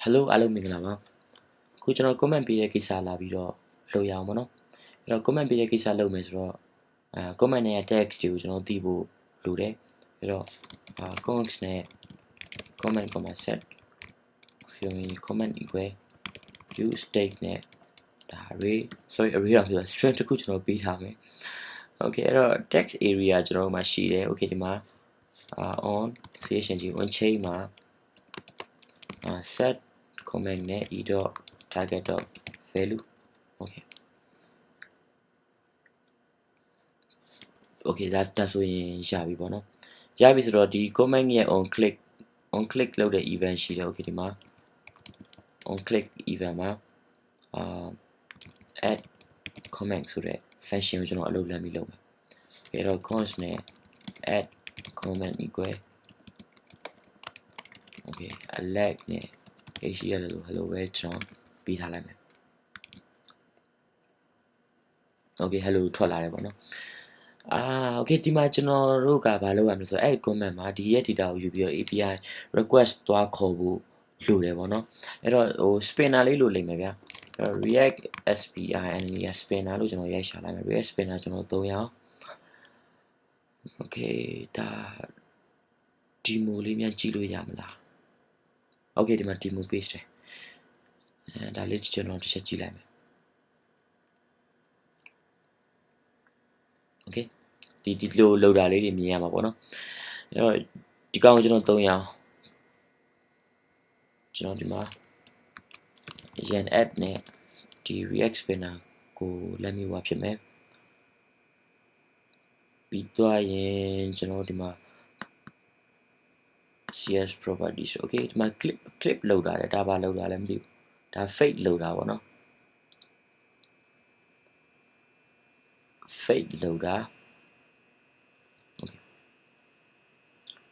Hello အားလုံးမင်္ဂလာပါခုကျွန်တော် comment ပေးတဲ့ကိစ္စလာပြီးတော့လုပ်ရအောင်ပေါ့နော်အဲ့တော့ comment ပေးတဲ့ကိစ္စလုပ်မယ်ဆိုတော့comment နဲ့ text တွေကိုကျွန်တော်သိဖို့လိုတယ်အဲ့တော့const နဲ့ comment set comment equal use state နဲ့ဒါ array တော့ပြော string တစ်ခုကျွန်တော်ပေးထားမယ် okay အဲ့တော့ text area ကျွန်တော်တို့မှာရှိတယ် okay ဒီမှာon on chain မှာset comment နဲ့ e.target.value okay ဒါဆိုရင်ရပြီပေါ့နော်ရပြီဆိုတော့ဒီ comment ရဲ့ on click လုပ်တဲ့ event ရှိတယ် okay ဒီမှာ on click event မှာadd comment ဆိုတဲ့ function ကိုကျွန်တော်အလုပ်လမ်းပြီးလုပ်မယ် okay အဲ့တော့ const နဲ့ add comment equal okay alert နဲ့ HTML လို့ hello ပဲကျွန်တော်ပေးထားလိုက်မယ် okay hello ထွက်လာတယ်ပေါ့နော်okay ဒီမှာကျွန်တော်တို့ကဘာလုပ်ရမလဲဆိုတော့အဲ့ comment မှာဒီရဲ့ data ကိုယူပြီးတော့ API request သွားခေါ်ဖို့လိုတယ်ပေါ့နော်အဲ့တော့ဟို spinner လေးလိုလိမ့်မယ်ဗျာreact spinner လို့ကျွန်တော်ရိုက်ရှာလိုက်မယ် react spinner ကျွန်တော်သုံးရအောင် okay ဒါ demo လေးများကြည့်လို့ရမလား okay ဒီမှာ demo page တယ်ဒါလေးကျွန်တော်တစ်ချက်ကြည့်လိုက်မယ် okay ဒီလိုလောက်တာလေးတွေမြင်ရမှာပေါ့နော်အဲ့တော့ဒီကောင်ကိုကျွန်တော်သုံးရအောင်ကျွန်တော်ဒီမှာ yan app နဲ့ဒီ react spinner ကိုလက်မြဝဖြစ်မယ်ပြီးတော့ရင်ကျွန်တော်ဒီမှာ cs properties okay ဒီမှာ clip လောက်တာလေဒါပါလောက်တာလည်းမသိဘူးဒါ fade လောက်တာပေါ့နော် fade လောက်တာ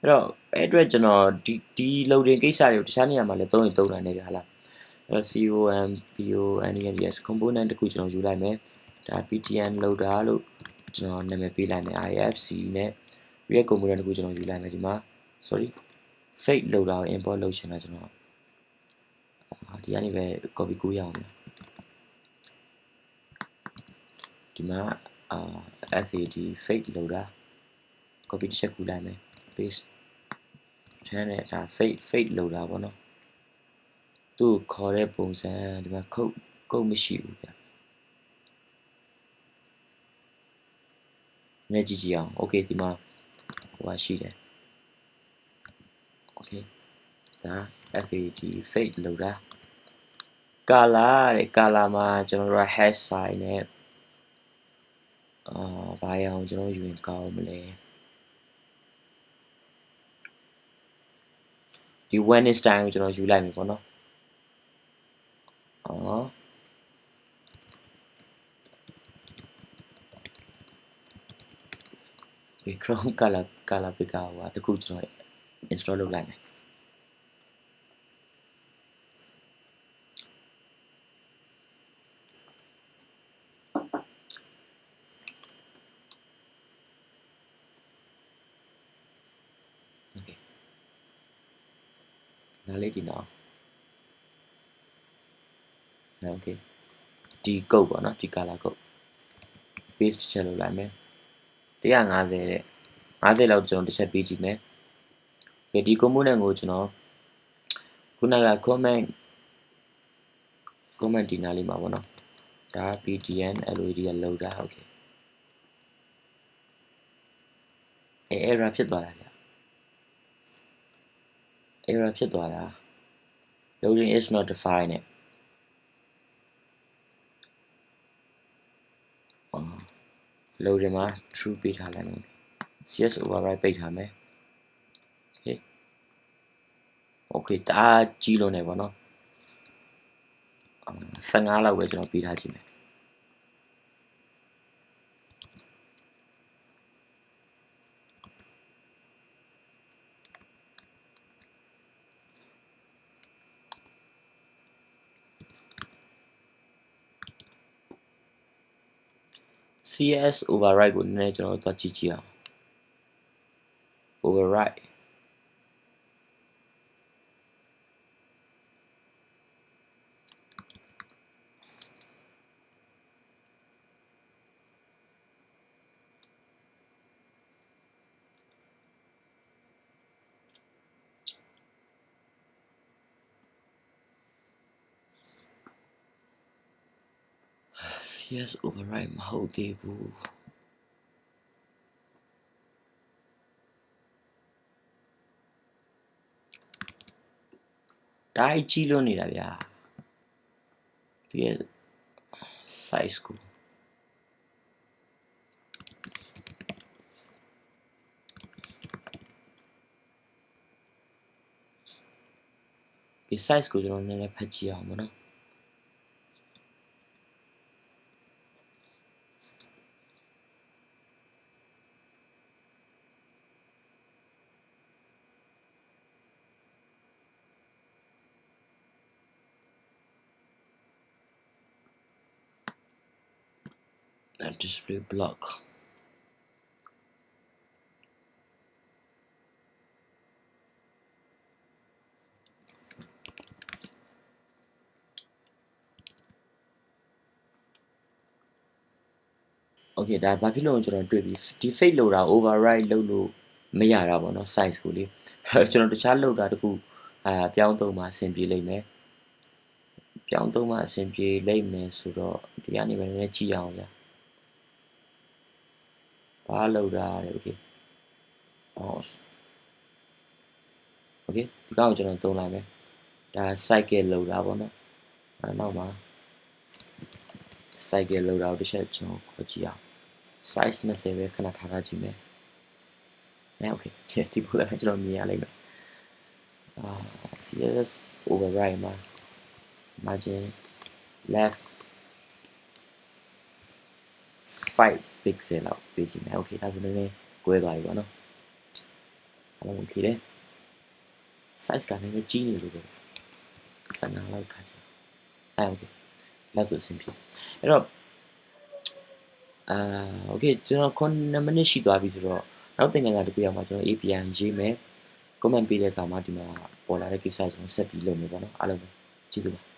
အဲ့တော့အဲ့အတွက်ကျွန်တော်ဒီ loading ကိစ္စတွေကိုတခြားနေရာမှာလည်းသုံးရင်သုံးနိုင်တယ်ဗျာလားအဲ့တော့ component component တခုကျွန်တော်ယူလိုက်မယ်ဒါ ptn loader လို့ကျွန်တော်နာမည်ပေးလိုက်မယ် ifc နဲ့ react component တခုကျွန်တော်ယူလိုက်မယ်ဒီမှာ sorry fade loader ကို import လုပ်ချင်တာကျွန်တော်ဒီကနေပဲ copy ကူးရအောင်ဒီမှာfad fade loader copy တစ်ချက်ကူးလိုက်မယ် paste ထမ်းနဲ့ဒါ fade loader ပေါ့နော်သူ့ခေါ်တဲ့ပုံစံဒီမှာခုတ်မရှိဘူးဗျနည်းကြည့်အောင် okay ဒီမှာဟိုပါရှိတယ် okay ဒါ fad fade loader color တဲ့ color မှာကျွန်တော်တို့ hash size နဲ့ဘာရအောင်ကျွန်တော်ယူရင်ကောင်းမလဲဒီ when is time ကိုကျွန်တော်ယူလိုက်ပြီပေါ့နော်ဒီ Chrome color picker ဟိုတခုကျွန်တော် install လုပ်လိုက်မယ်နားလေးဒီနော် okay ဒီကုတ်ပေါ့နော်ဒီ color ကုတ် paste ချက်လုပ်လိုက်မယ်150တဲ့50လောက်ကျွန်တော်တစ်ချက်ပေးကြည့်မယ်ဒီ component ကိုကျွန်တော်ခုနက comment ဒီနားလေးမှာပေါ့နော်ဒါ ptn lod ကလောက်တာ okay error ဖြစ်သွားတာဗျ error ဖြစ်သွားတာ loading is not defined နဲ့loading မှာ true ပေးထားလိုက်မယ် cs override ပိတ်ထားမယ် okay ဒါကြီးလုံးနေပေါ့နော်15လောက်ပဲကျွန်တော်ပေးထားကြည့်မယ်CS override ကိုနည်းနည်းကျွန်တော်တို့ကြည့်ကြည့်အောင် override cs override မဟုတ်သေးဘူးဒါကြီးလွန်းနေတာဗျာဒီ size ကိုဒီ size ကိုကျွန်တော်နည်းနည်းဖတ်ကြည့်အောင်ပေါ့နော်display block okay ဒါဘာဖြစ်လို့ကျွန်တော်တွေ့ပြီဒီ fake လောက်တာ override လုပ်လို့မရတာပေါ့နော် size ကိုလေကျွန်တော်တခြားလောက်တာတခုပြောင်းသုံးမှာအဆင်ပြေလိမ့်မယ်ပြောင်းသုံးမှာအဆင်ပြေလိမ့်မယ်ဆိုတော့ဒီကနေပဲလည်းကြည့်အောင်ဗျာဘာလောက်တာလဲ okay pause okay ဒီကောင်ကျွန်တော်သုံးလိုက်မယ်ဒါ cycle လောက်တာပေါ့နော်နောက်မှာ cycle လောက်တာတစ်ချက်ကျွန်တော်ခေါ်ကြည့်အောင် size 20ပဲခဏထားထားကြည့်မယ်okay ဒီပုံစံကျွန်တော်မြင်ရလိမ့်မယ်css override မှာ margin left 5 pixel လောက်ပေးကြည့်မယ် okay ဒါဆိုလည်းကွဲသွားပြီပေါ့နော်အားလုံး okay တယ် size ကလည်းကြီးနေလို့ပဲ15လောက်ထားကြည့်okay လောက်ဆိုအဆင်ပြေအဲ့တော့okay ကျွန်တော်9 minute ရှိသွားပြီဆိုတော့နောက်သင်ခန်းစာတစ်ခုရောက်မှာကျွန်တော် API ရေးမယ် comment ပေးတဲ့အခါမှာဒီမှာပေါ်လာတဲ့ကိစ္စကျွန်တော်ဆက်ပြီးလုပ်မယ်ပေါ့နော်အားလုံးကြည့်လို့